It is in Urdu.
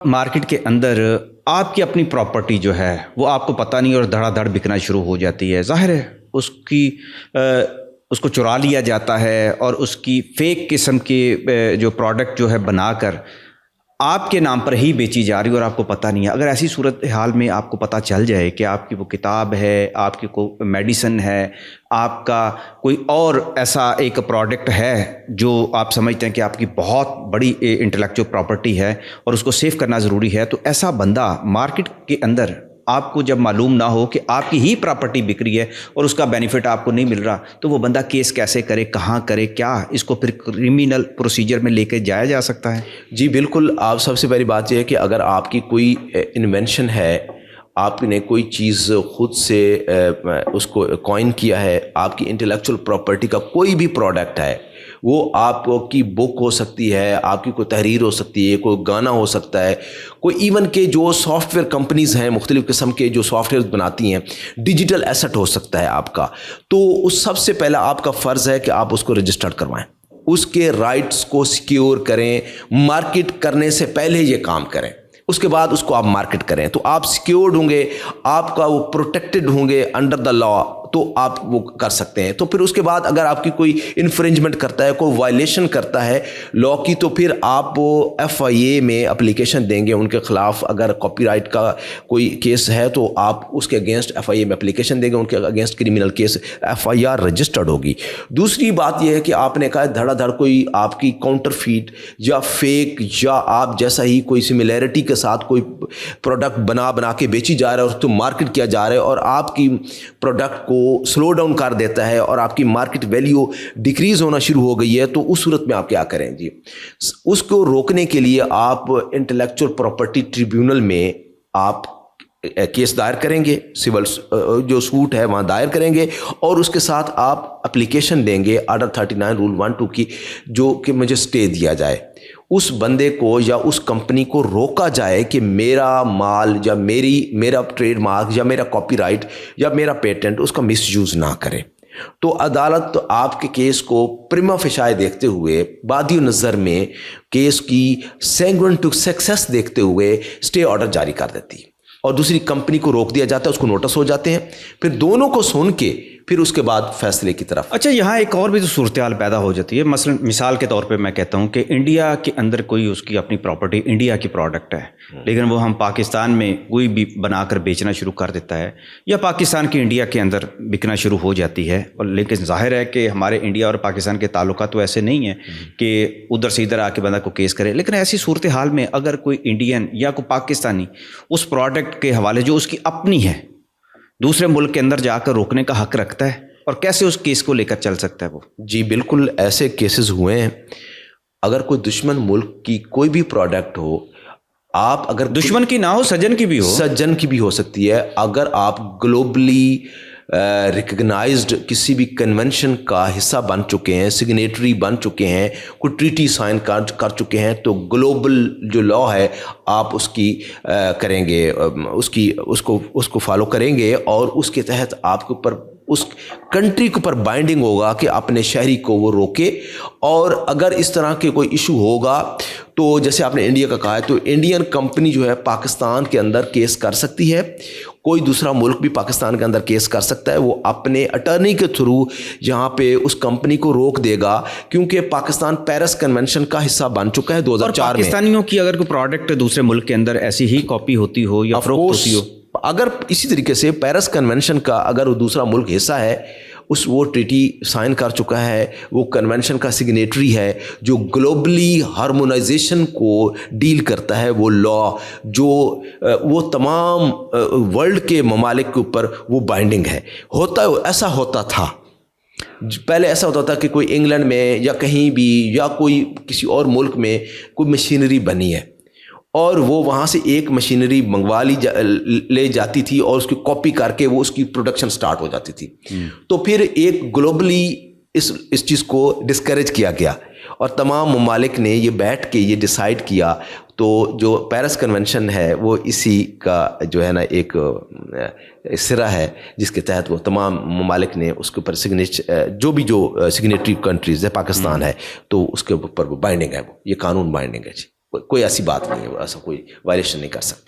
مارکیٹ کے اندر آپ کی اپنی پراپرٹی جو ہے وہ آپ کو پتہ نہیں اور دھڑا دھڑ بکنا شروع ہو جاتی ہے. ظاہر ہے اس کو چرا لیا جاتا ہے اور اس کی فیک قسم کے جو پروڈکٹ جو ہے بنا کر آپ کے نام پر ہی بیچی جا رہی ہے اور آپ کو پتہ نہیں ہے. اگر ایسی صورت حال میں آپ کو پتہ چل جائے کہ آپ کی وہ کتاب ہے, آپ کی کوئی میڈیسن ہے, آپ کا کوئی اور ایسا ایک پروڈکٹ ہے جو آپ سمجھتے ہیں کہ آپ کی بہت بڑی انٹلیکچوئل پراپرٹی ہے اور اس کو سیو کرنا ضروری ہے, تو ایسا بندہ مارکیٹ کے اندر آپ کو جب معلوم نہ ہو کہ آپ کی ہی پراپرٹی بک رہی ہے اور اس کا بینیفٹ آپ کو نہیں مل رہا, تو وہ بندہ کیس کیسے کرے, کہاں کرے, کیا اس کو پھر کرمینل پروسیجر میں لے کے جایا جا سکتا ہے؟ جی بالکل. آپ سب سے پہلی بات یہ ہے کہ اگر آپ کی کوئی انوینشن ہے, آپ نے کوئی چیز خود سے اس کو کوائن کیا ہے, آپ کی انٹلیکچوئل پراپرٹی کا کوئی بھی پروڈکٹ ہے, وہ آپ کی بک ہو سکتی ہے, آپ کی کوئی تحریر ہو سکتی ہے, کوئی گانا ہو سکتا ہے, کوئی ایون کہ جو سافٹ ویئر کمپنیز ہیں مختلف قسم کے جو سافٹ ویئر بناتی ہیں, ڈیجیٹل ایسٹ ہو سکتا ہے آپ کا, تو اس سب سے پہلا آپ کا فرض ہے کہ آپ اس کو رجسٹرڈ کروائیں, اس کے رائٹس کو سیکیور کریں, مارکیٹ کرنے سے پہلے یہ کام کریں, اس کے بعد اس کو آپ مارکیٹ کریں. تو آپ سیکیورڈ ہوں گے, آپ کا وہ پروٹیکٹڈ ہوں گے انڈر دا لا, تو آپ وہ کر سکتے ہیں. تو پھر اس کے بعد اگر آپ کی کوئی انفرنجمنٹ کرتا ہے, کوئی وائلیشن کرتا ہے لا کی, تو پھر آپ FIA میں اپلیکیشن دیں گے ان کے خلاف. اگر کاپی رائٹ کا کوئی کیس ہے تو آپ اس کے اگینسٹ FIA میں اپلیکیشن دیں گے, ان کے against criminal case FIR registered ہوگی. دوسری بات یہ ہے کہ آپ نے کہا دھڑا دھڑ کوئی آپ کی کاؤنٹر فیٹ یا فیک یا آپ جیسا ہی کوئی سملیرٹی کے ساتھ کوئی پروڈکٹ بنا کے بیچی جا رہا ہے اور اس کو مارکیٹ کیا جا رہا ہے اور آپ کی پروڈکٹ کو سلو ڈاؤن کر دیتا ہے اور آپ کی مارکیٹ ویلیو ڈیکریز ہونا شروع ہو گئی ہے, تو اس صورت میں آپ کیا کریں؟ جی اس کو روکنے کے لیے آپ انٹلیکچوئل پراپرٹی ٹریبیونل میں آپ کیس دائر کریں گے, سول جو سوٹ ہے وہاں دائر کریں گے, اور اس کے ساتھ آپ اپلیکیشن دیں گے آرڈر 39 رول 1-2 کی, جو کہ مجھے سٹے دیا جائے, اس بندے کو یا اس کمپنی کو روکا جائے کہ میرا مال یا میرا ٹریڈ مارک یا میرا کاپی رائٹ یا میرا پیٹنٹ اس کا مس یوز نہ کرے. تو عدالت آپ کے کیس کو پریما فیشائے دیکھتے ہوئے, بادی نظر میں کیس کی سینگوئن ٹو سکسیس دیکھتے ہوئے اسٹے آرڈر جاری کر دیتی ہے, اور دوسری کمپنی کو روک دیا جاتا ہے, اس کو نوٹس ہو جاتے ہیں, پھر دونوں کو سن کے پھر اس کے بعد فیصلے کی طرف. اچھا, یہاں ایک اور بھی تو صورتحال پیدا ہو جاتی ہے. مثلا مثال کے طور پہ میں کہتا ہوں کہ انڈیا کے اندر کوئی اس کی اپنی پراپرٹی انڈیا کی پروڈکٹ ہے, لیکن وہ ہم پاکستان میں کوئی بھی بنا کر بیچنا شروع کر دیتا ہے, یا پاکستان کی انڈیا کے اندر بکنا شروع ہو جاتی ہے. اور لیکن ظاہر ہے کہ ہمارے انڈیا اور پاکستان کے تعلقات تو ایسے نہیں ہیں کہ ادھر سے ادھر آ کے بندہ کو کیس کرے. لیکن ایسی صورتحال میں اگر کوئی انڈین یا کوئی پاکستانی اس پروڈکٹ کے حوالے جو اس کی اپنی ہے دوسرے ملک کے اندر جا کر روکنے کا حق رکھتا ہے, اور کیسے اس کیس کو لے کر چل سکتا ہے وہ؟ جی بالکل, ایسے کیسز ہوئے ہیں. اگر کوئی دشمن ملک کی کوئی بھی پروڈکٹ ہو, آپ اگر دشمن کی نہ ہو, سجن کی بھی ہو, سجن کی بھی ہو سکتی ہے, اگر آپ گلوبلی ریکگنائزڈ کسی بھی کنونشن کا حصہ بن چکے ہیں, سگنیٹری بن چکے ہیں, کوئی ٹریٹی سائن کر چکے ہیں, تو گلوبل جو لا ہے آپ اس کی کریں گے, اس کو فالو کریں گے, اور اس کے تحت آپ کے اوپر اس کنٹری کے اوپر بائنڈنگ ہوگا کہ اپنے شہری کو وہ روکے. اور اگر اس طرح کے کوئی ایشو ہوگا تو جیسے آپ نے انڈیا کا کہا ہے, تو انڈین کمپنی جو ہے پاکستان کے اندر کیس کر سکتی ہے, کوئی دوسرا ملک بھی پاکستان کے اندر کیس کر سکتا ہے. وہ اپنے اٹرنی کے تھرو یہاں پہ اس کمپنی کو روک دے گا, کیونکہ پاکستان پیرس کنونشن کا حصہ بن چکا ہے 2004 میں. پاکستانیوں کی اگر کوئی پروڈکٹ دوسرے ملک کے اندر ایسی ہی کاپی ہوتی ہو یا فروخت ہوتی ہو, اگر اسی طریقے سے پیرس کنونشن کا اگر وہ دوسرا ملک حصہ ہے, وہ ٹریٹی سائن کر چکا ہے, وہ کنونشن کا سگنیٹری ہے, جو گلوبلی ہارمونائزیشن کو ڈیل کرتا ہے, وہ لا جو وہ تمام ورلڈ کے ممالک کے اوپر وہ بائنڈنگ ہے. ایسا ہوتا تھا پہلے, ایسا ہوتا تھا کہ کوئی انگلینڈ میں یا کہیں بھی یا کوئی کسی اور ملک میں کوئی مشینری بنی ہے, اور وہ وہاں سے ایک مشینری منگوا لے جاتی تھی اور اس کی کاپی کر کے وہ اس کی پروڈکشن سٹارٹ ہو جاتی تھی. تو پھر ایک گلوبلی اس چیز کو ڈسکریج کیا گیا, اور تمام ممالک نے یہ بیٹھ کے یہ ڈیسائیڈ کیا. تو جو پیرس کنونشن ہے وہ اسی کا جو ہے نا ایک سرا ہے, جس کے تحت وہ تمام ممالک نے اس کے اوپر جو سگنیٹری کنٹریز ہے, پاکستان ہے, تو اس کے اوپر وہ بائنڈنگ ہے, وہ یہ قانون بائنڈنگ ہے. جی کوئی ایسی بات نہیں ہے, ایسا کوئی وائلیشن نہیں کر سکتا.